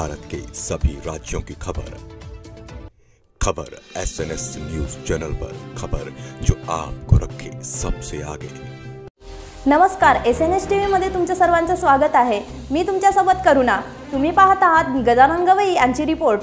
भारत के सभी राज्यों की खबर SNS न्यूज चैनल पर, खबर जो आपको रखे सबसे आगे। नमस्कार, SNS TV मध्ये तुमच्या सर्वांचं स्वागत आहे। मी तुमच्यासोबत करुणा। तुम्ही पाहत आहात गजानन गवई यांची रिपोर्ट।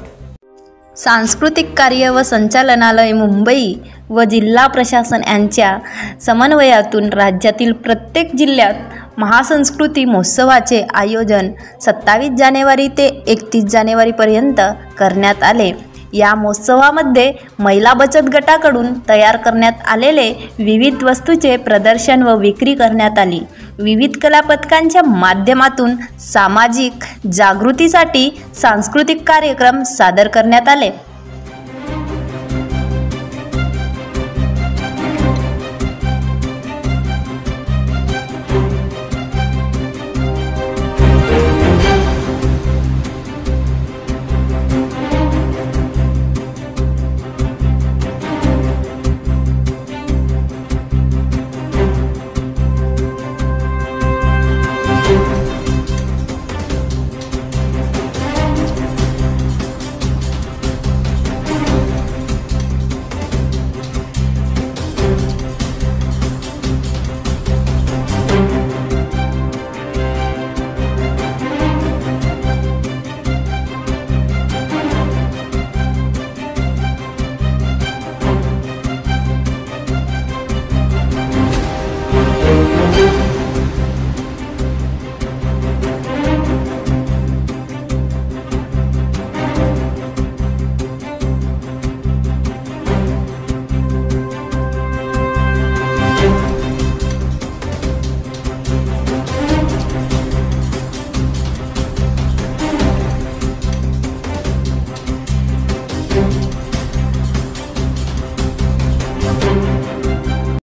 सांस्कृतिक कार्य व संचालनालय मुंबई व जिल्हा प्रशासन यांच्या समन्वयातून राज्यातील प्रत्येक जिल्ह्यात महासंस्कृती महोत्सवाचे आयोजन 27 जानेवारी ते 31 जानेवारीपर्यंत करण्यात आले। या महोत्सवामध्ये महिला बचत गटाकडून तयार करण्यात आलेले विविध वस्तूचे प्रदर्शन व विक्री करण्यात आली। विविध कला पथकांच्या माध्यमातून सामाजिक जागृतीसाठी सांस्कृतिक कार्यक्रम सादर करण्यात आले।